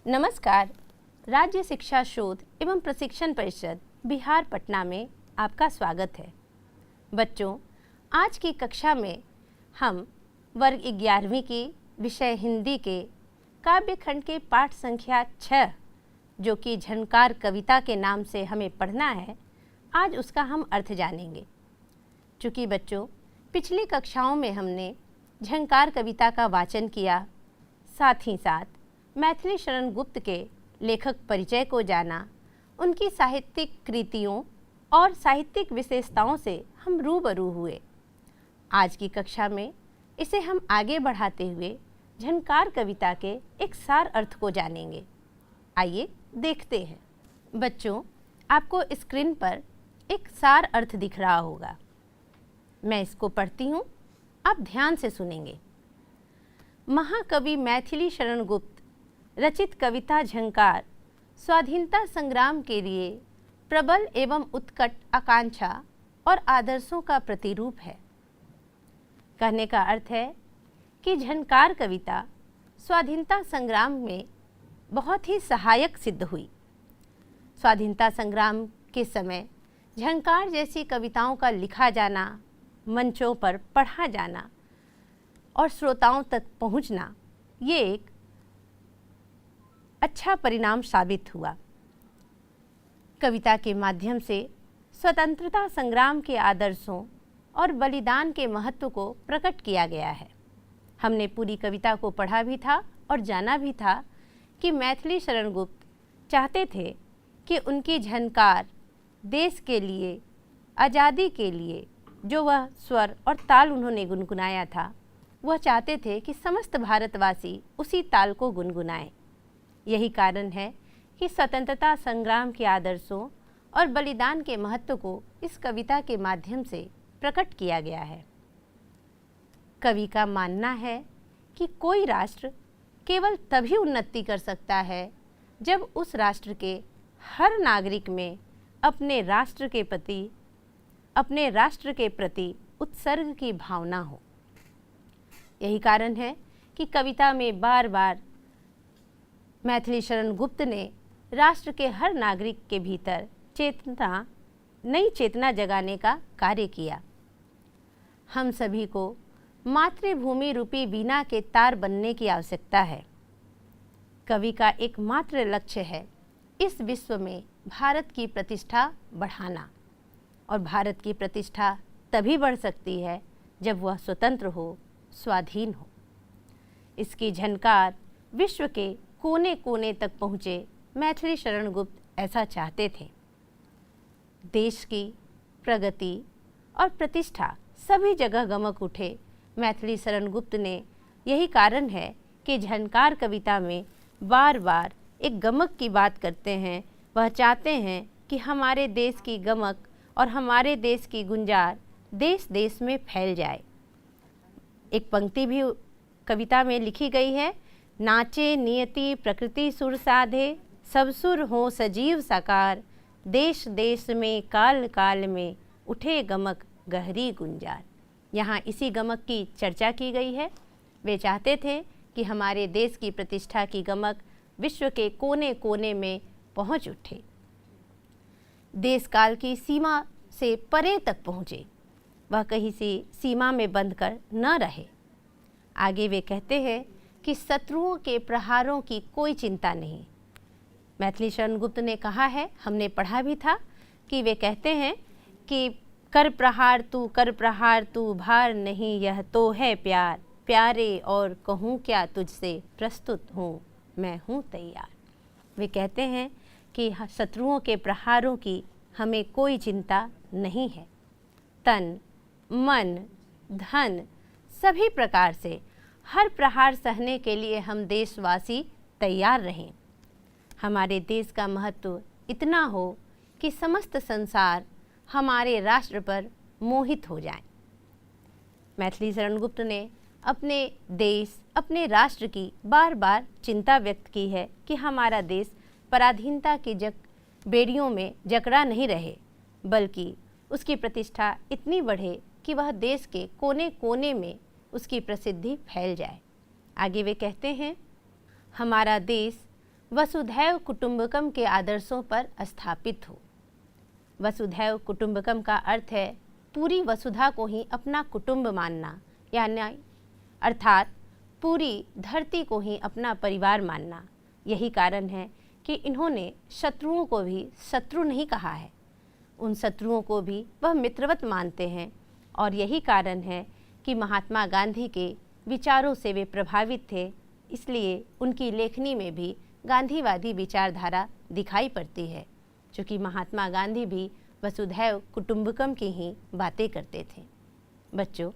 नमस्कार। राज्य शिक्षा शोध एवं प्रशिक्षण परिषद बिहार पटना में आपका स्वागत है। बच्चों, आज की कक्षा में हम वर्ग 11वीं की विषय हिंदी के काव्य खंड के पाठ संख्या 6 जो कि झंकार कविता के नाम से हमें पढ़ना है, आज उसका हम अर्थ जानेंगे। चूँकि बच्चों, पिछली कक्षाओं में हमने झंकार कविता का वाचन किया, साथ ही साथ मैथिली शरण गुप्त के लेखक परिचय को जाना, उनकी साहित्यिक कृतियों और साहित्यिक विशेषताओं से हम रूबरू हुए। आज की कक्षा में इसे हम आगे बढ़ाते हुए झंकार कविता के एक सार अर्थ को जानेंगे। आइए देखते हैं। बच्चों, आपको स्क्रीन पर एक सार अर्थ दिख रहा होगा। मैं इसको पढ़ती हूँ, आप ध्यान से सुनेंगे। महाकवि मैथिली शरण गुप्त रचित कविता झंकार स्वाधीनता संग्राम के लिए प्रबल एवं उत्कट आकांक्षा और आदर्शों का प्रतिरूप है। कहने का अर्थ है कि झंकार कविता स्वाधीनता संग्राम में बहुत ही सहायक सिद्ध हुई। स्वाधीनता संग्राम के समय झंकार जैसी कविताओं का लिखा जाना, मंचों पर पढ़ा जाना और श्रोताओं तक पहुंचना, ये एक अच्छा परिणाम साबित हुआ। कविता के माध्यम से स्वतंत्रता संग्राम के आदर्शों और बलिदान के महत्व को प्रकट किया गया है। हमने पूरी कविता को पढ़ा भी था और जाना भी था कि मैथिली शरण गुप्त चाहते थे कि उनकी झंकार देश के लिए, आज़ादी के लिए जो वह स्वर और ताल उन्होंने गुनगुनाया था, वह चाहते थे कि समस्त भारतवासी उसी ताल को गुनगुनाएं। यही कारण है कि स्वतंत्रता संग्राम के आदर्शों और बलिदान के महत्व को इस कविता के माध्यम से प्रकट किया गया है। कवि का मानना है कि कोई राष्ट्र केवल तभी उन्नति कर सकता है जब उस राष्ट्र के हर नागरिक में अपने राष्ट्र के प्रति उत्सर्ग की भावना हो। यही कारण है कि कविता में बार बार मैथिली शरण गुप्त ने राष्ट्र के हर नागरिक के भीतर नई चेतना जगाने का कार्य किया। हम सभी को मातृभूमि रूपी वीणा के तार बनने की आवश्यकता है। कवि का एकमात्र लक्ष्य है इस विश्व में भारत की प्रतिष्ठा बढ़ाना, और भारत की प्रतिष्ठा तभी बढ़ सकती है जब वह स्वतंत्र हो, स्वाधीन हो। इसकी झंकार विश्व के कोने कोने तक पहुँचे। मैथिली शरण गुप्त ऐसा चाहते थे। देश की प्रगति और प्रतिष्ठा सभी जगह गमक उठे। मैथिली शरण गुप्त ने यही कारण है कि झंकार कविता में बार बार एक गमक की बात करते हैं। वह चाहते हैं कि हमारे देश की गमक और हमारे देश की गुंजार देश देश में फैल जाए। एक पंक्ति भी कविता में लिखी गई है, नाचे नियति प्रकृति सुर साधे, सब सुर हो सजीव साकार, देश देश में काल काल में उठे गमक गहरी गुंजार। यहाँ इसी गमक की चर्चा की गई है। वे चाहते थे कि हमारे देश की प्रतिष्ठा की गमक विश्व के कोने कोने में पहुँच उठे, देश काल की सीमा से परे तक पहुँचे, वह कहीं सी सीमा में बंद कर न रहे। आगे वे कहते हैं कि शत्रुओं के प्रहारों की कोई चिंता नहीं। मैथिली शरण गुप्त ने कहा है, हमने पढ़ा भी था कि वे कहते हैं कि कर प्रहार तू भार नहीं, यह तो है प्यार, प्यारे और कहूँ क्या तुझसे, प्रस्तुत हूँ मैं हूँ तैयार। वे कहते हैं कि शत्रुओं के प्रहारों की हमें कोई चिंता नहीं है। तन मन धन सभी प्रकार से हर प्रहार सहने के लिए हम देशवासी तैयार रहें। हमारे देश का महत्व इतना हो कि समस्त संसार हमारे राष्ट्र पर मोहित हो जाए। मैथिली शरण गुप्त ने अपने देश, अपने राष्ट्र की बार बार चिंता व्यक्त की है कि हमारा देश पराधीनता की बेड़ियों में जकड़ा नहीं रहे, बल्कि उसकी प्रतिष्ठा इतनी बढ़े कि वह देश के कोने कोने में उसकी प्रसिद्धि फैल जाए। आगे वे कहते हैं, हमारा देश वसुधैव कुटुंबकम के आदर्शों पर स्थापित हो। वसुधैव कुटुंबकम का अर्थ है पूरी वसुधा को ही अपना कुटुंब मानना, यानी अर्थात पूरी धरती को ही अपना परिवार मानना। यही कारण है कि इन्होंने शत्रुओं को भी शत्रु नहीं कहा है, उन शत्रुओं को भी वह मित्रवत मानते हैं। और यही कारण है कि महात्मा गांधी के विचारों से वे प्रभावित थे, इसलिए उनकी लेखनी में भी गांधीवादी विचारधारा दिखाई पड़ती है, क्योंकि महात्मा गांधी भी वसुधैव कुटुंबकम की ही बातें करते थे। बच्चों,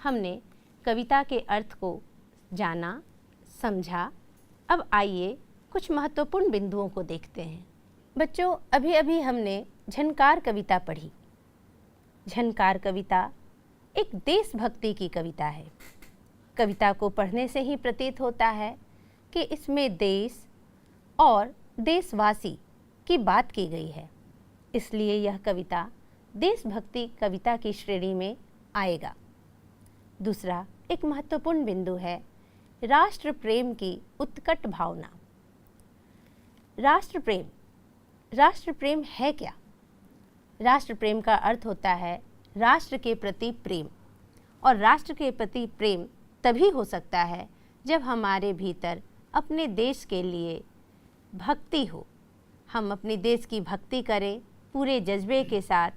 हमने कविता के अर्थ को जाना, समझा। अब आइए कुछ महत्वपूर्ण बिंदुओं को देखते हैं। बच्चों, अभी अभी हमने झनकार कविता पढ़ी। झनकार कविता एक देशभक्ति की कविता है। कविता को पढ़ने से ही प्रतीत होता है कि इसमें देश और देशवासी की बात की गई है, इसलिए यह कविता देशभक्ति कविता की श्रेणी में आएगा। दूसरा एक महत्वपूर्ण बिंदु है राष्ट्र प्रेम की उत्कट भावना। राष्ट्र प्रेम है क्या? राष्ट्र प्रेम का अर्थ होता है राष्ट्र के प्रति प्रेम, और राष्ट्र के प्रति प्रेम तभी हो सकता है जब हमारे भीतर अपने देश के लिए भक्ति हो, हम अपने देश की भक्ति करें पूरे जज्बे के साथ,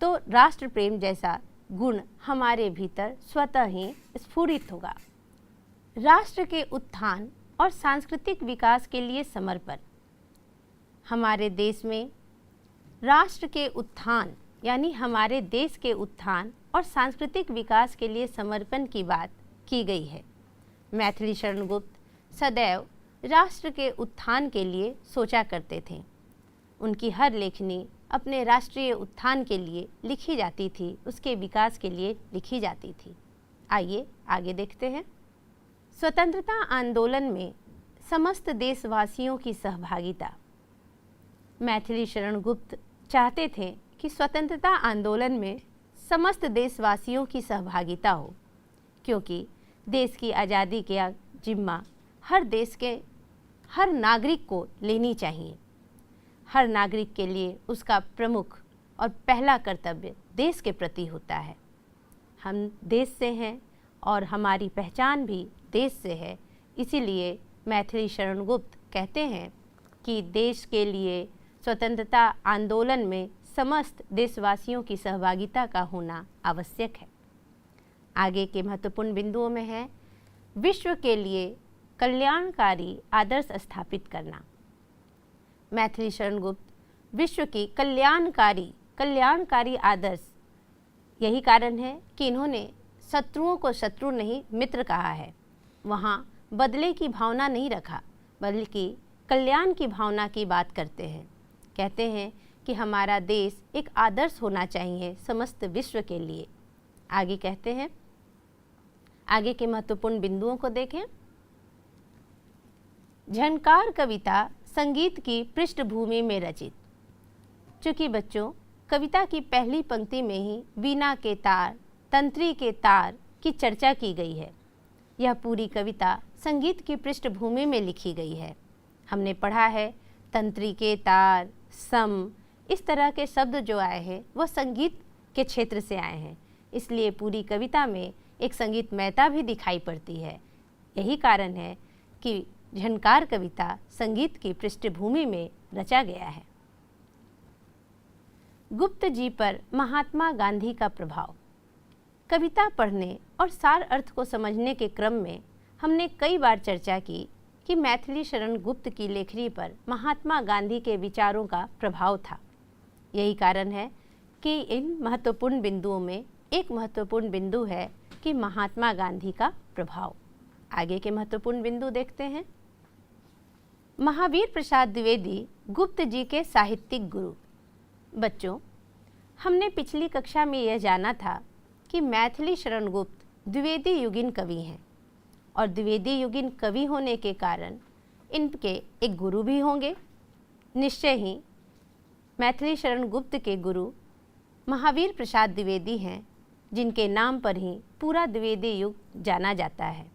तो राष्ट्र प्रेम जैसा गुण हमारे भीतर स्वतः ही स्फुरित होगा। राष्ट्र के उत्थान और सांस्कृतिक विकास के लिए समर्पण। हमारे देश में राष्ट्र के उत्थान यानी हमारे देश के उत्थान और सांस्कृतिक विकास के लिए समर्पण की बात की गई है। मैथिली शरण गुप्त सदैव राष्ट्र के उत्थान के लिए सोचा करते थे। उनकी हर लेखनी अपने राष्ट्रीय उत्थान के लिए लिखी जाती थी, उसके विकास के लिए लिखी जाती थी। आइए आगे देखते हैं। स्वतंत्रता आंदोलन में समस्त देशवासियों की सहभागिता। मैथिली शरण गुप्त चाहते थे कि स्वतंत्रता आंदोलन में समस्त देशवासियों की सहभागिता हो, क्योंकि देश की आज़ादी का जिम्मा हर देश के हर नागरिक को लेनी चाहिए। हर नागरिक के लिए उसका प्रमुख और पहला कर्तव्य देश के प्रति होता है। हम देश से हैं और हमारी पहचान भी देश से है, इसीलिए मैथिली शरण गुप्त कहते हैं कि देश के लिए स्वतंत्रता आंदोलन में समस्त देशवासियों की सहभागिता का होना आवश्यक है। आगे के महत्वपूर्ण बिंदुओं में है विश्व के लिए कल्याणकारी आदर्श स्थापित करना। मैथिली शरण गुप्त विश्व की कल्याणकारी आदर्श, यही कारण है कि इन्होंने शत्रुओं को शत्रु नहीं मित्र कहा है। वहाँ बदले की भावना नहीं रखा, बल्कि कल्याण की भावना की बात करते हैं। कहते हैं कि हमारा देश एक आदर्श होना चाहिए समस्त विश्व के लिए। आगे कहते हैं, आगे के महत्वपूर्ण बिंदुओं को देखें। झनकार कविता संगीत की पृष्ठभूमि में रचित। चूँकि बच्चों, कविता की पहली पंक्ति में ही वीणा के तार, तंत्री के तार की चर्चा की गई है। यह पूरी कविता संगीत की पृष्ठभूमि में लिखी गई है। हमने पढ़ा है तंत्री के तार, सम, इस तरह के शब्द जो आए हैं वह संगीत के क्षेत्र से आए हैं, इसलिए पूरी कविता में एक संगीतमयता भी दिखाई पड़ती है। यही कारण है कि झनकार कविता संगीत की पृष्ठभूमि में रचा गया है। गुप्त जी पर महात्मा गांधी का प्रभाव। कविता पढ़ने और सार अर्थ को समझने के क्रम में हमने कई बार चर्चा की कि मैथिली शरण गुप्त की लेखनी पर महात्मा गांधी के विचारों का प्रभाव था। यही कारण है कि इन महत्वपूर्ण बिंदुओं में एक महत्वपूर्ण बिंदु है कि महात्मा गांधी का प्रभाव। आगे के महत्वपूर्ण बिंदु देखते हैं। महावीर प्रसाद द्विवेदी गुप्त जी के साहित्यिक गुरु। बच्चों, हमने पिछली कक्षा में यह जाना था कि मैथिली शरण गुप्त द्विवेदी युगीन कवि हैं, और द्विवेदी युगीन कवि होने के कारण इनके एक गुरु भी होंगे। निश्चय ही मैथिली शरण गुप्त के गुरु महावीर प्रसाद द्विवेदी हैं, जिनके नाम पर ही पूरा द्विवेदी युग जाना जाता है।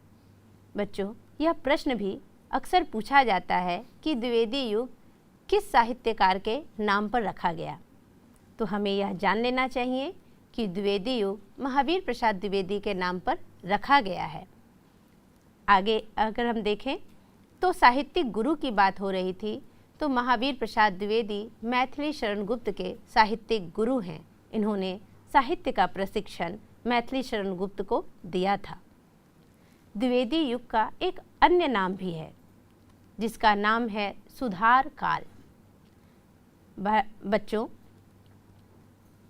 बच्चों, यह प्रश्न भी अक्सर पूछा जाता है कि द्विवेदी युग किस साहित्यकार के नाम पर रखा गया, तो हमें यह जान लेना चाहिए कि द्विवेदी युग महावीर प्रसाद द्विवेदी के नाम पर रखा गया है। आगे अगर हम देखें तो साहित्यिक गुरु की बात हो रही थी, तो महावीर प्रसाद द्विवेदी मैथिली शरण गुप्त के साहित्यिक गुरु हैं। इन्होंने साहित्य का प्रशिक्षण मैथिली शरण गुप्त को दिया था। द्विवेदी युग का एक अन्य नाम भी है जिसका नाम है सुधार काल। बच्चों,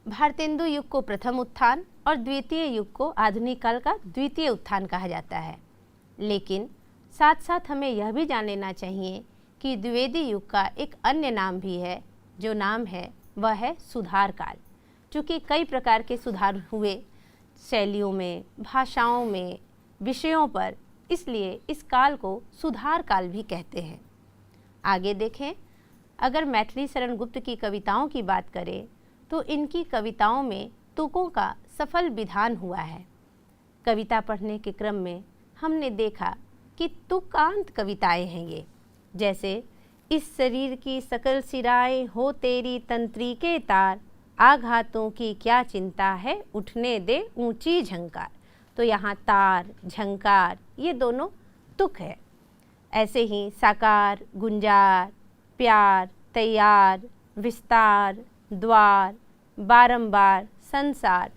भारतेंदु युग को प्रथम उत्थान और द्वितीय युग को आधुनिक काल का द्वितीय उत्थान कहा जाता है, लेकिन साथ साथ हमें यह भी जान लेना चाहिए कि द्विवेदी युग का एक अन्य नाम भी है, जो नाम है वह है सुधार काल। चूँकि कई प्रकार के सुधार हुए शैलियों में, भाषाओं में, विषयों पर, इसलिए इस काल को सुधार काल भी कहते हैं। आगे देखें, अगर मैथिली शरण गुप्त की कविताओं की बात करें तो इनकी कविताओं में तुकों का सफल विधान हुआ है। कविता पढ़ने के क्रम में हमने देखा कि तुकांत कविताएं हैं ये, जैसे इस शरीर की सकल सिराएं हो तेरी तंत्री के तार, आघातों की क्या चिंता है उठने दे ऊंची झंकार। तो यहाँ तार, झंकार ये दोनों तुक है। ऐसे ही साकार, गुंजार, प्यार, तैयार, विस्तार, द्वार, बारंबार, संसार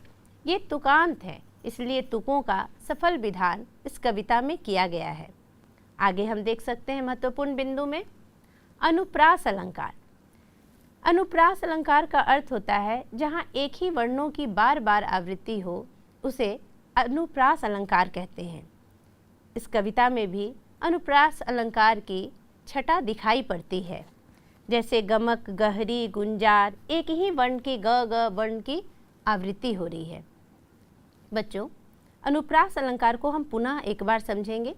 ये तुकांत हैं, इसलिए तुकों का सफल विधान इस कविता में किया गया है। आगे हम देख सकते हैं महत्वपूर्ण बिंदु में अनुप्रास अलंकार। अनुप्रास अलंकार का अर्थ होता है जहाँ एक ही वर्णों की बार बार आवृत्ति हो, उसे अनुप्रास अलंकार कहते हैं। इस कविता में भी अनुप्रास अलंकार की छटा दिखाई पड़ती है, जैसे गमक, गहरी, गुंजार, एक ही वर्ण की ग वर्ण की आवृत्ति हो रही है। बच्चों, अनुप्रास अलंकार को हम पुनः एक बार समझेंगे।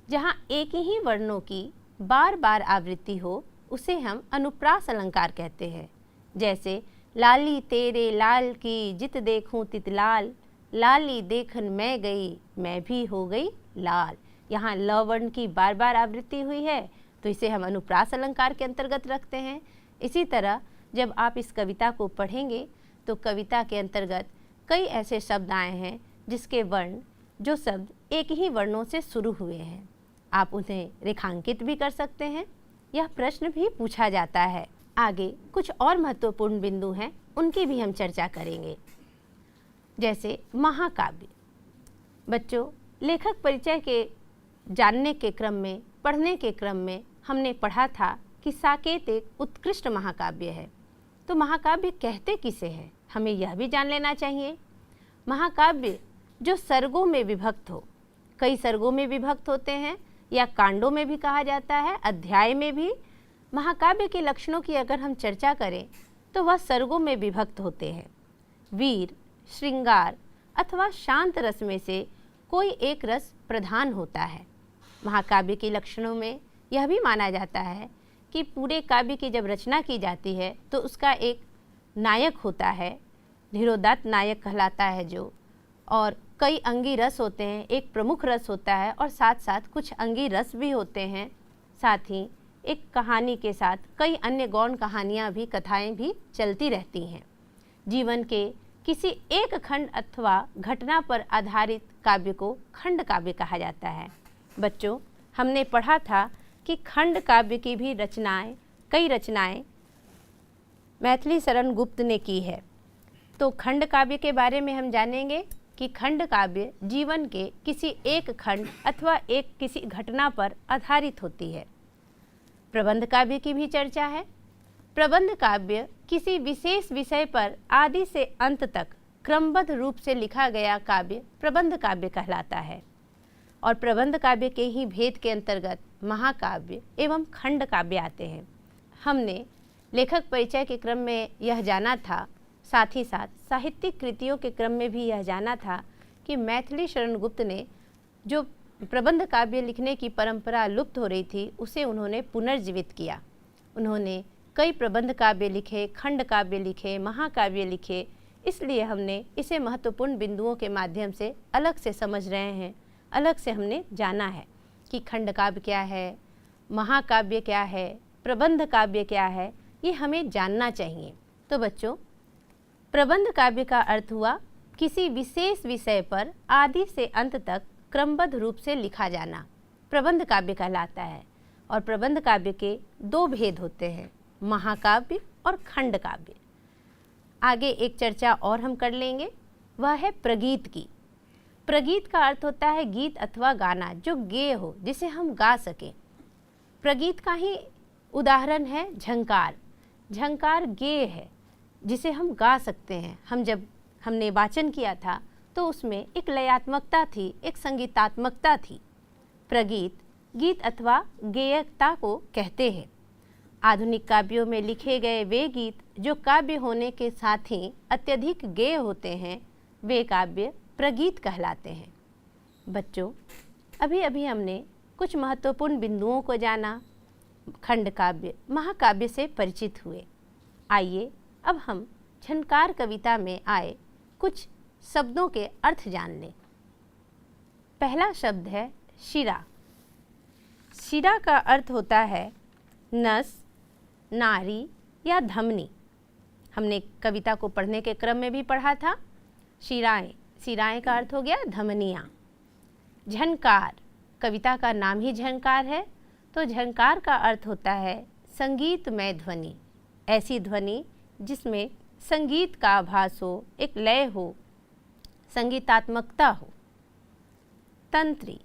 जहाँ एक ही वर्णों की बार बार आवृत्ति हो उसे हम अनुप्रास अलंकार कहते हैं। जैसे लाली तेरे लाल की जित देखूं तित लाल, लाली देखन मैं गई मैं भी हो गई लाल। यहाँ ल वर्ण की बार बार आवृत्ति हुई है तो इसे हम अनुप्रास अलंकार के अंतर्गत रखते हैं। इसी तरह जब आप इस कविता को पढ़ेंगे तो कविता के अंतर्गत कई ऐसे शब्द आए हैं जिसके वर्ण, जो शब्द एक ही वर्णों से शुरू हुए हैं। आप उन्हें रेखांकित भी कर सकते हैं, यह प्रश्न भी पूछा जाता है। आगे कुछ और महत्वपूर्ण बिंदु हैं, उनकी भी हम चर्चा करेंगे, जैसे महाकाव्य। बच्चों, लेखक परिचय के जानने के क्रम में, पढ़ने के क्रम में हमने पढ़ा था कि साकेत एक उत्कृष्ट महाकाव्य है। तो महाकाव्य कहते किसे हैं, हमें यह भी जान लेना चाहिए। महाकाव्य जो सर्गों में विभक्त हो, कई सर्गों में विभक्त होते हैं या कांडों में भी कहा जाता है, अध्याय में भी। महाकाव्य के लक्षणों की अगर हम चर्चा करें तो वह सर्गों में विभक्त होते हैं। वीर, श्रृंगार अथवा शांत रस में से कोई एक रस प्रधान होता है। महाकाव्य के लक्षणों में यह भी माना जाता है कि पूरे काव्य की जब रचना की जाती है तो उसका एक नायक होता है, धीरोदात्त नायक कहलाता है जो, और कई अंगी रस होते हैं, एक प्रमुख रस होता है और साथ साथ कुछ अंगी रस भी होते हैं। साथ ही एक कहानी के साथ कई अन्य गौण कहानियाँ भी, कथाएं भी चलती रहती हैं। जीवन के किसी एक खंड अथवा घटना पर आधारित काव्य को खंड काव्य कहा जाता है। बच्चों, हमने पढ़ा था कि खंड काव्य की भी रचनाएं, कई रचनाएं मैथिली शरण गुप्त ने की है। तो खंड काव्य के बारे में हम जानेंगे कि खंड काव्य जीवन के किसी एक खंड अथवा एक किसी घटना पर आधारित होती है। प्रबंध काव्य की भी चर्चा है। प्रबंध काव्य किसी विशेष विषय पर आदि से अंत तक क्रमबद्ध रूप से लिखा गया काव्य प्रबंध काव्य कहलाता है। और प्रबंध काव्य के ही भेद के अंतर्गत महाकाव्य एवं खंड काव्य आते हैं। हमने लेखक परिचय के क्रम में यह जाना था, साथ ही साथ साहित्यिक कृतियों के क्रम में भी यह जाना था कि मैथिली शरण गुप्त ने जो प्रबंध काव्य लिखने की परंपरा लुप्त हो रही थी उसे उन्होंने पुनर्जीवित किया। उन्होंने कई प्रबंध काव्य लिखे, खंड काव्य लिखे, महाकाव्य लिखे। इसलिए हमने इसे महत्वपूर्ण बिंदुओं के माध्यम से अलग से समझ रहे हैं, अलग से हमने जाना है कि खंड काव्य क्या है, महाकाव्य क्या है, प्रबंध काव्य क्या है, ये हमें जानना चाहिए। तो बच्चों, प्रबंध काव्य का अर्थ हुआ किसी विशेष विषय पर आदि से अंत तक क्रमबद्ध रूप से लिखा जाना प्रबंध काव्य कहलाता है। और प्रबंध काव्य के दो भेद होते हैं, महाकाव्य और खंड काव्य। आगे एक चर्चा और हम कर लेंगे, वह है प्रगीत की। प्रगीत का अर्थ होता है गीत अथवा गाना जो गेय हो, जिसे हम गा सकें। प्रगीत का ही उदाहरण है झंकार। झंकार गेय है जिसे हम गा सकते हैं। जब हमने वाचन किया था तो उसमें एक लयात्मकता थी, एक संगीतात्मकता थी। प्रगीत गीत अथवा गेयता को कहते हैं। आधुनिक काव्यों में लिखे गए वे गीत जो काव्य होने के साथ ही अत्यधिक गेय होते हैं, वे काव्य प्रगीत कहलाते हैं। बच्चों, अभी अभी हमने कुछ महत्वपूर्ण बिंदुओं को जाना, खंड काव्य, महाकाव्य से परिचित हुए। आइए अब हम झंकार कविता में आए कुछ शब्दों के अर्थ जान लें। पहला शब्द है शिरा। शिरा का अर्थ होता है नस, नारी या धमनी। हमने कविता को पढ़ने के क्रम में भी पढ़ा था। शिराएं, शिराएं का अर्थ हो गया धमनियाँ। झंकार, कविता का नाम ही झंकार है, तो झंकार का अर्थ होता है संगीतमय ध्वनि, ऐसी ध्वनि जिसमें संगीत का आभास हो, एक लय हो, संगीतात्मकता हो। तंत्री,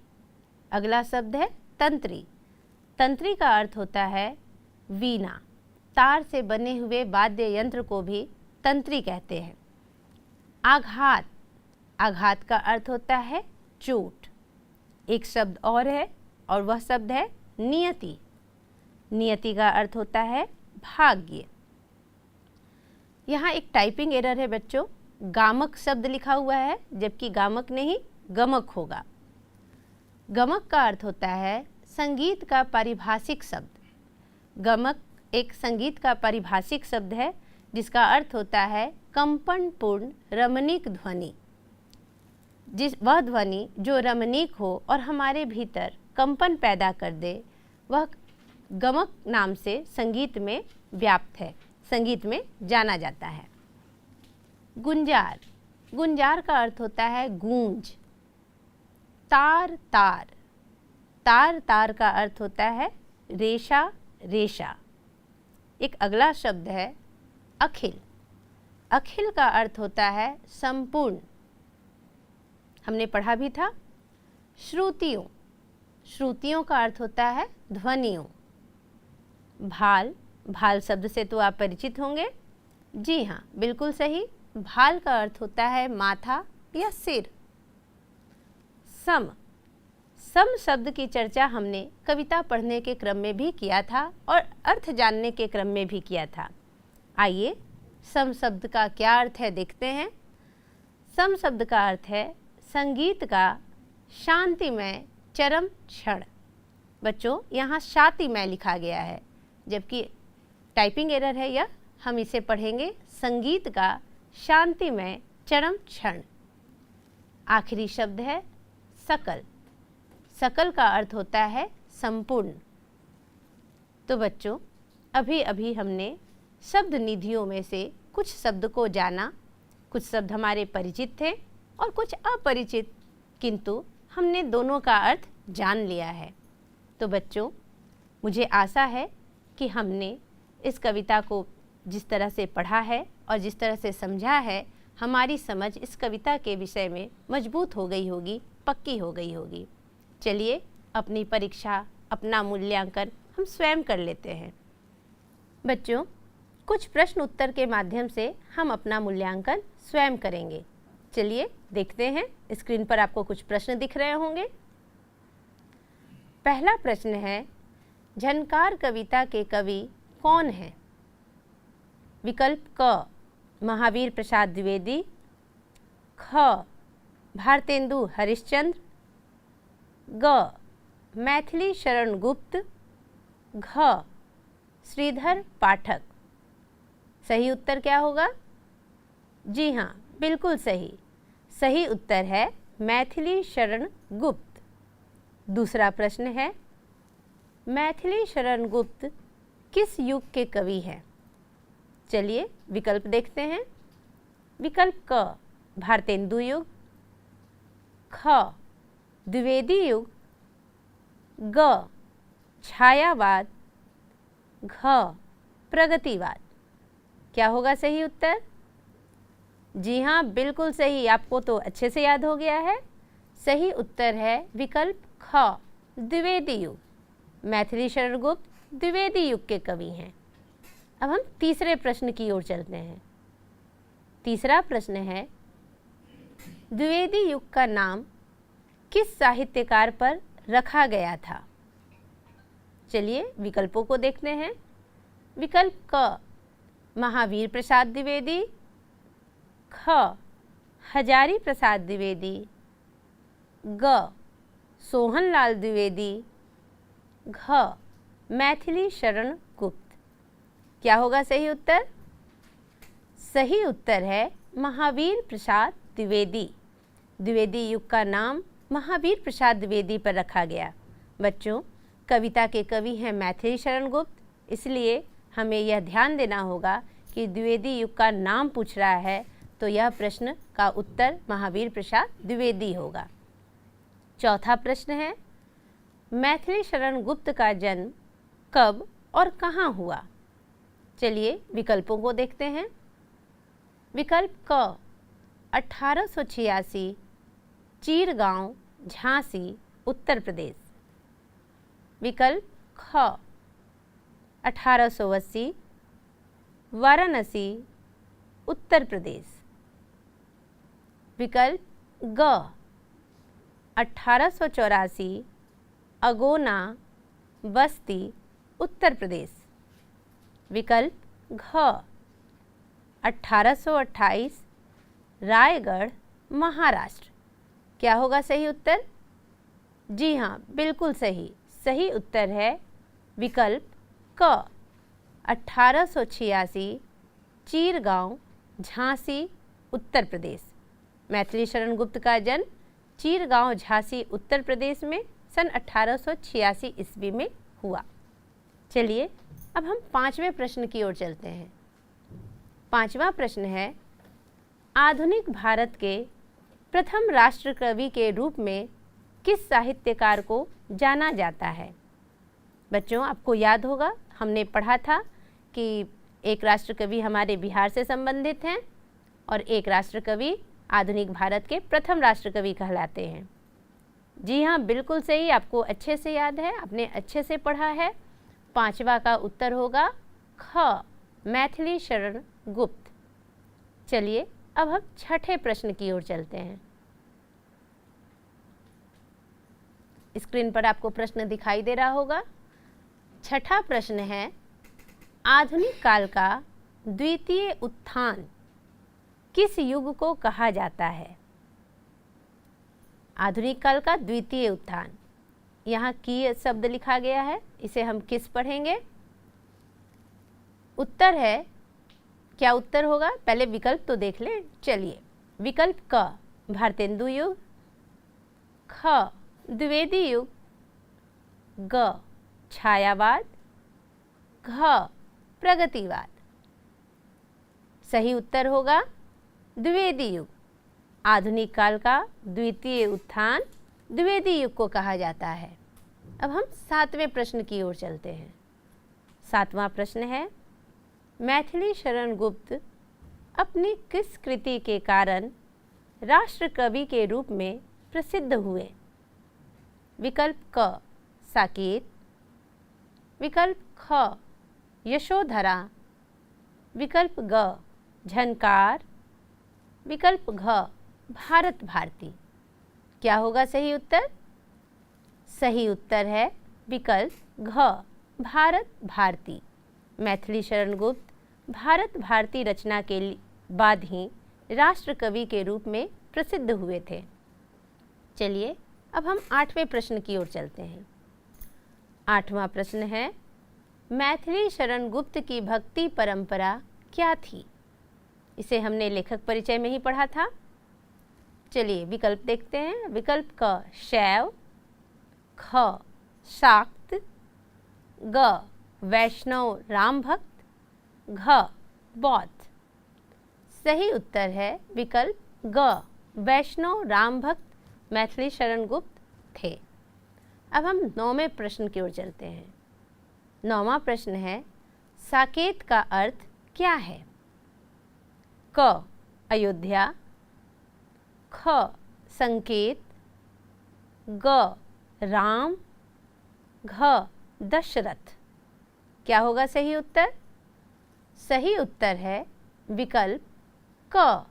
अगला शब्द है तंत्री। तंत्री का अर्थ होता है वीणा। तार से बने हुए वाद्य यंत्र को भी तंत्री कहते हैं। आघात, आघात का अर्थ होता है चोट। एक शब्द और है और वह शब्द है नियति। नियति का अर्थ होता है भाग्य। यहाँ एक टाइपिंग एरर है बच्चों, गामक शब्द लिखा हुआ है जबकि गामक नहीं गमक होगा। गमक का अर्थ होता है संगीत का पारिभाषिक शब्द। गमक एक संगीत का पारिभाषिक शब्द है जिसका अर्थ होता है कंपनपूर्ण रमणीक ध्वनि। वह ध्वनि जो रमणीक हो और हमारे भीतर कंपन पैदा कर दे, वह गमक नाम से संगीत में व्याप्त है, संगीत में जाना जाता है। गुंजार, गुंजार का अर्थ होता है गूंज। तार, तार, तार, तार का अर्थ होता है रेशा, रेशा। एक अगला शब्द है अखिल। अखिल का अर्थ होता है संपूर्ण। हमने पढ़ा भी था। श्रुतियों, श्रुतियों का अर्थ होता है ध्वनियों। भाल, भाल शब्द से तो आप परिचित होंगे। जी हाँ, बिल्कुल सही। भाल का अर्थ होता है माथा या सिर। सम, सम शब्द की चर्चा हमने कविता पढ़ने के क्रम में भी किया था और अर्थ जानने के क्रम में भी किया था। आइए सम शब्द का क्या अर्थ है देखते हैं। सम शब्द का अर्थ है संगीत का शांतिमय चरम क्षण। बच्चों, यहाँ शांतिमय लिखा गया है जबकि टाइपिंग एरर है यह। हम इसे पढ़ेंगे संगीत का शांतिमय चरम क्षण। आखिरी शब्द है सकल। सकल का अर्थ होता है संपूर्ण। तो बच्चों, अभी अभी हमने शब्द निधियों में से कुछ शब्द को जाना। कुछ शब्द हमारे परिचित थे और कुछ अपरिचित, किंतु हमने दोनों का अर्थ जान लिया है। तो बच्चों, मुझे आशा है कि हमने इस कविता को जिस तरह से पढ़ा है और जिस तरह से समझा है, हमारी समझ इस कविता के विषय में मजबूत हो गई होगी, पक्की हो गई होगी। चलिए अपनी परीक्षा, अपना मूल्यांकन हम स्वयं कर लेते हैं। बच्चों, कुछ प्रश्न उत्तर के माध्यम से हम अपना मूल्यांकन स्वयं करेंगे। चलिए देखते हैं। स्क्रीन पर आपको कुछ प्रश्न दिख रहे होंगे। पहला प्रश्न है, झंकार कविता के कवि कौन हैं? विकल्प क महावीर प्रसाद द्विवेदी, ख भारतेंदु हरिश्चंद्र, ग मैथिली शरण गुप्त, घ श्रीधर पाठक। सही उत्तर क्या होगा? जी हाँ, बिल्कुल सही। सही उत्तर है मैथिली शरण गुप्त। दूसरा प्रश्न है, मैथिली शरण गुप्त किस युग के कवि हैं? चलिए विकल्प देखते हैं। विकल्प क भारतेंदु युग, ख द्विवेदी युग, ग छायावाद, घ प्रगतिवाद। क्या होगा सही उत्तर? जी हाँ, बिल्कुल सही। आपको तो अच्छे से याद हो गया है। सही उत्तर है विकल्प ख द्विवेदी युग। मैथिली शरण गुप्त द्विवेदी युग के कवि हैं। अब हम तीसरे प्रश्न की ओर चलते हैं। तीसरा प्रश्न है, द्विवेदी युग का नाम किस साहित्यकार पर रखा गया था? चलिए विकल्पों को देखते हैं। विकल्प क महावीर प्रसाद द्विवेदी, ख हजारी प्रसाद द्विवेदी, ग सोहनलाल द्विवेदी, घ मैथिली शरण गुप्त। क्या होगा सही उत्तर? सही उत्तर है महावीर प्रसाद द्विवेदी। द्विवेदी युग का नाम महावीर प्रसाद द्विवेदी पर रखा गया। बच्चों, कविता के कवि हैं मैथिली शरण गुप्त, इसलिए हमें यह ध्यान देना होगा कि द्विवेदी युग का नाम पूछ रहा है तो यह प्रश्न का उत्तर महावीर प्रसाद द्विवेदी होगा। चौथा प्रश्न है, मैथिली शरण गुप्त का जन्म कब और कहाँ हुआ? चलिए विकल्पों को देखते हैं। विकल्प क 1886 चीरगांव, झांसी, उत्तर प्रदेश। विकल्प ख 1880 वाराणसी, उत्तर प्रदेश। विकल्प ग 1884 अगोना, बस्ती, उत्तर प्रदेश। विकल्प घ 1828 रायगढ़, महाराष्ट्र। क्या होगा सही उत्तर? जी हाँ, बिल्कुल सही। सही उत्तर है विकल्प क 1886 चीरगांव, झांसी, उत्तर प्रदेश। मैथिली शरण गुप्त का जन्म चीरगांव, झांसी, उत्तर प्रदेश में सन 1886 ईस्वी में हुआ। चलिए अब हम पांचवें प्रश्न की ओर चलते हैं। पांचवा प्रश्न है, आधुनिक भारत के प्रथम राष्ट्र कवि के रूप में किस साहित्यकार को जाना जाता है? बच्चों, आपको याद होगा हमने पढ़ा था कि एक राष्ट्र कवि हमारे बिहार से संबंधित हैं और एक राष्ट्र कवि आधुनिक भारत के प्रथम राष्ट्र कवि कहलाते हैं। जी हाँ, बिल्कुल सही। आपको अच्छे से याद है, आपने अच्छे से पढ़ा है। पांचवा का उत्तर होगा ख मैथिली शरण गुप्त। चलिए अब हम छठे प्रश्न की ओर चलते हैं। स्क्रीन पर आपको प्रश्न दिखाई दे रहा होगा। छठा प्रश्न है, आधुनिक काल का द्वितीय उत्थान किस युग को कहा जाता है? आधुनिक काल का द्वितीय उत्थान, यहाँ की शब्द लिखा गया है, इसे हम किस पढ़ेंगे? उत्तर है, क्या उत्तर होगा? पहले विकल्प तो देख लें। चलिए, विकल्प क भारतेंदु युग, ख द्विवेदी युग, ग छायावाद, घ प्रगतिवाद। सही उत्तर होगा द्विवेदी युग। आधुनिक काल का द्वितीय उत्थान द्विवेदी युग को कहा जाता है। अब हम सातवें प्रश्न की ओर चलते हैं। सातवां प्रश्न है, मैथिली शरण गुप्त अपनी किस कृति के कारण राष्ट्र कवि के रूप में प्रसिद्ध हुए? विकल्प क साकेत, विकल्प ख यशोधरा, विकल्प ग झनकार, विकल्प घ भारत भारती। क्या होगा सही उत्तर? सही उत्तर है विकल्प घ भारत भारती। मैथिली शरण गुप्त भारत भारती रचना के बाद ही राष्ट्र कवि के रूप में प्रसिद्ध हुए थे। चलिए अब हम आठवें प्रश्न की ओर चलते हैं। आठवां प्रश्न है, मैथिली शरण गुप्त की भक्ति परंपरा क्या थी? इसे हमने लेखक परिचय में ही पढ़ा था। चलिए विकल्प देखते हैं। विकल्प क शैव, ख शाक्त, ग वैष्णव राम भक्त, घ बौद्ध। सही उत्तर है विकल्प ग वैष्णव राम भक्त मैथिली शरण गुप्त थे। अब हम 9वें प्रश्न की ओर चलते हैं। 9वां प्रश्न है साकेत का अर्थ क्या है? क अयोध्या, ख संकेत, ग राम, घ दशरथ। क्या होगा सही उत्तर? सही उत्तर है विकल्प क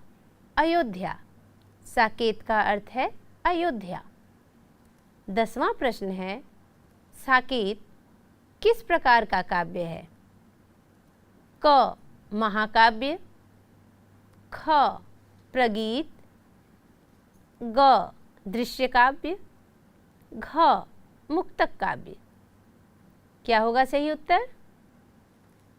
अयोध्या। साकेत का अर्थ है अयोध्या। 10वां प्रश्न है साकेत किस प्रकार का काव्य है? क महाकाव्य, ख प्रगीत, ग दृश्य काव्य, घ मुक्तक काव्य। क्या होगा सही उत्तर?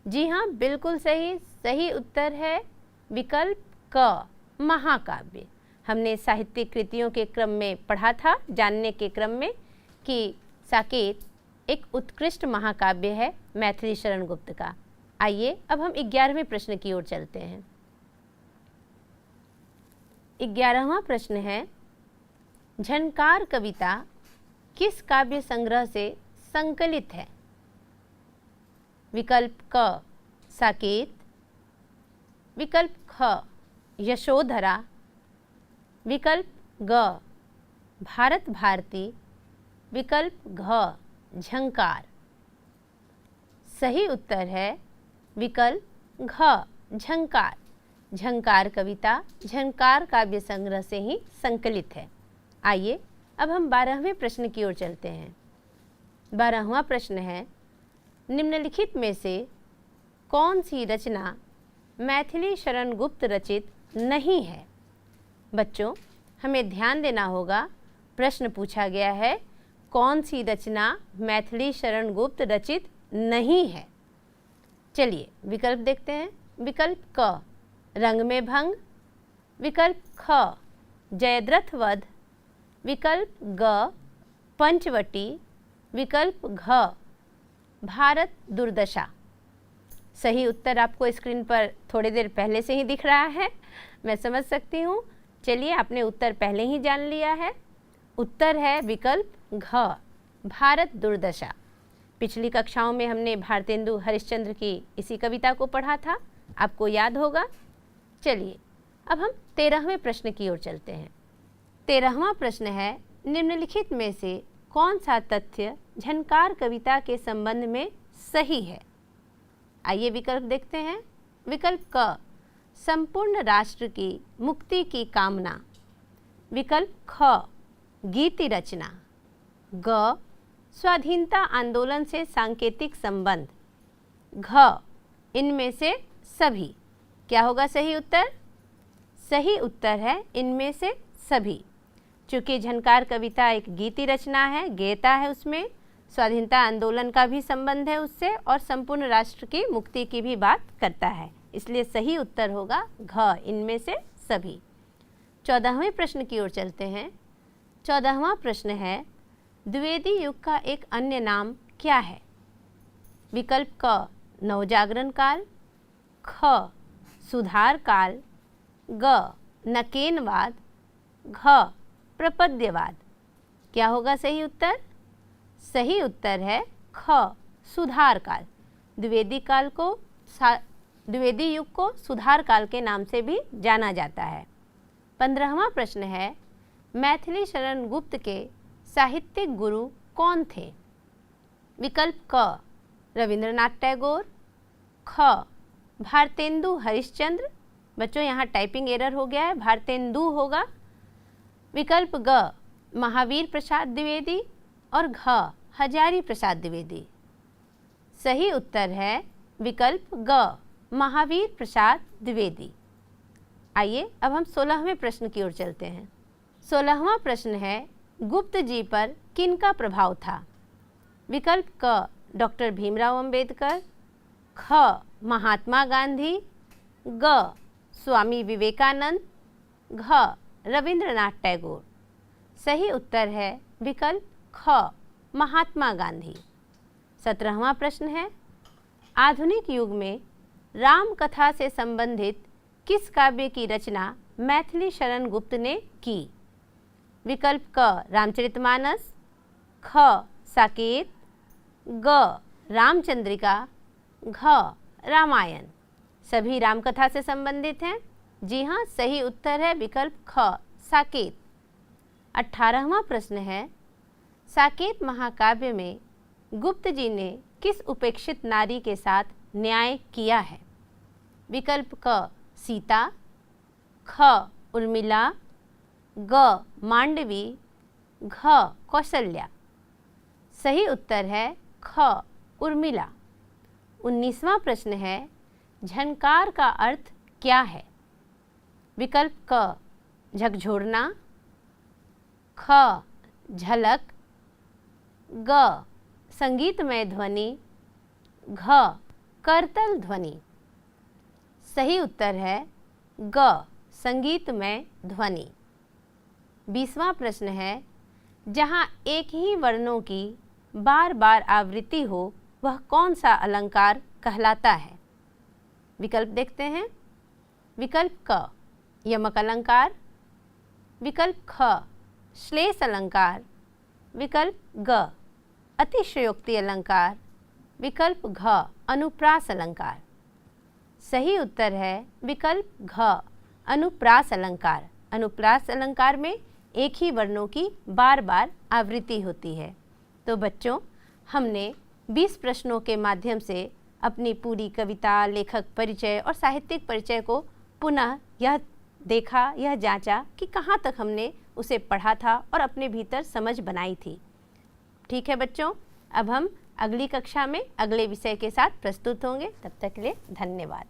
जी हाँ, बिल्कुल सही। सही उत्तर है विकल्प क महाकाव्य। हमने साहित्यिक कृतियों के क्रम में पढ़ा था, जानने के क्रम में, कि साकेत एक उत्कृष्ट महाकाव्य है मैथिली शरण गुप्त का। आइए अब हम 11वें प्रश्न की ओर चलते हैं। 11वां प्रश्न है झनकार कविता किस काव्य संग्रह से संकलित है? विकल्प क साकेत, विकल्प ख यशोधरा, विकल्प ग भारत भारती, विकल्प घ झंकार। सही उत्तर है विकल्प घ झंकार। झंकार कविता झंकार काव्य संग्रह से ही संकलित है। आइए अब हम 12वें प्रश्न की ओर चलते हैं। 12वां प्रश्न है निम्नलिखित में से कौन सी रचना मैथिली शरण गुप्त रचित नहीं है? बच्चों, हमें ध्यान देना होगा। प्रश्न पूछा गया है कौन सी रचना मैथिली शरण गुप्त रचित नहीं है। चलिए विकल्प देखते हैं। विकल्प क रंग में भंग, विकल्प ख जयद्रथ वध, विकल्प ग पंचवटी, विकल्प घ भारत दुर्दशा। सही उत्तर आपको स्क्रीन पर थोड़ी देर पहले से ही दिख रहा है, मैं समझ सकती हूँ। चलिए, आपने उत्तर पहले ही जान लिया है। उत्तर है विकल्प घ भारत दुर्दशा। पिछली कक्षाओं में हमने भारतेंदु हरिश्चंद्र की इसी कविता को पढ़ा था, आपको याद होगा। चलिए अब हम 13वें प्रश्न की ओर चलते हैं। 13वां प्रश्न है निम्नलिखित में से कौन सा तथ्य झनकार कविता के संबंध में सही है? आइए विकल्प देखते हैं। विकल्प क संपूर्ण राष्ट्र की मुक्ति की कामना, विकल्प ख गीति रचना, ग स्वाधीनता आंदोलन से सांकेतिक संबंध, घ इनमें से सभी। क्या होगा सही उत्तर? सही उत्तर है इनमें से सभी। चूँकि झनकार कविता एक गीति रचना है, गेयता है, उसमें स्वाधीनता आंदोलन का भी संबंध है उससे, और संपूर्ण राष्ट्र की मुक्ति की भी बात करता है, इसलिए सही उत्तर होगा घ इनमें से सभी। 14वें प्रश्न की ओर चलते हैं। 14वां प्रश्न है द्विवेदी युग का एक अन्य नाम क्या है? विकल्प क नवजागरण काल, ख सुधार काल, ग नकेनवाद, घ प्रपद्यवाद। क्या होगा सही उत्तर? सही उत्तर है ख सुधार काल। द्विवेदी युग को सुधार काल के नाम से भी जाना जाता है। 15वां प्रश्न है मैथिली शरण गुप्त के साहित्यिक गुरु कौन थे? विकल्प क रविंद्रनाथ टैगोर, ख भारतेंदु हरिश्चंद्र। बच्चों, यहाँ टाइपिंग एरर हो गया है, भारतेंदु होगा। विकल्प ग महावीर प्रसाद द्विवेदी, और घ हजारी प्रसाद द्विवेदी। सही उत्तर है विकल्प ग महावीर प्रसाद द्विवेदी। आइए अब हम 16वें प्रश्न की ओर चलते हैं। 16वां प्रश्न है गुप्त जी पर किनका प्रभाव था? विकल्प क डॉक्टर भीमराव अंबेडकर, ख महात्मा गांधी, ग स्वामी विवेकानंद, घ रविंद्रनाथ टैगोर। सही उत्तर है विकल्प ख महात्मा गांधी। 17वां प्रश्न है, आधुनिक युग में राम कथा से संबंधित किस काव्य की रचना मैथिली शरण गुप्त ने की? विकल्प क रामचरितमानस, ख साकेत, ग रामचंद्रिका, घ रामायण। सभी रामकथा से संबंधित हैं। जी हाँ, सही उत्तर है विकल्प ख साकेत। 18वां प्रश्न है, साकेत महाकाव्य में गुप्त जी ने किस उपेक्षित नारी के साथ न्याय किया है? विकल्प क सीता, ख उर्मिला, ग मांडवी, घ कौशल्या। सही उत्तर है ख उर्मिला। 19वां प्रश्न है, झनकार का अर्थ क्या है? विकल्प क झकझोरना, ख झलक, ग संगीतमय ध्वनि, घ करतल ध्वनि। सही उत्तर है ग संगीतमय ध्वनि। 20वां प्रश्न है, जहाँ एक ही वर्णों की बार बार आवृत्ति हो वह कौन सा अलंकार कहलाता है? विकल्प देखते हैं। विकल्प क यमक अलंकार, विकल्प ख श्लेष अलंकार, विकल्प ग अतिशयोक्ति अलंकार, विकल्प घ अनुप्रास अलंकार। सही उत्तर है विकल्प घ अनुप्रास अलंकार। अनुप्रास अलंकार में एक ही वर्णों की बार बार आवृत्ति होती है। तो बच्चों, हमने 20 प्रश्नों के माध्यम से अपनी पूरी कविता, लेखक परिचय और साहित्यिक परिचय को पुनः यह देखा, यह जांचा कि कहाँ तक हमने उसे पढ़ा था और अपने भीतर समझ बनाई थी। ठीक है बच्चों, अब हम अगली कक्षा में अगले विषय के साथ प्रस्तुत होंगे। तब तक के लिए धन्यवाद।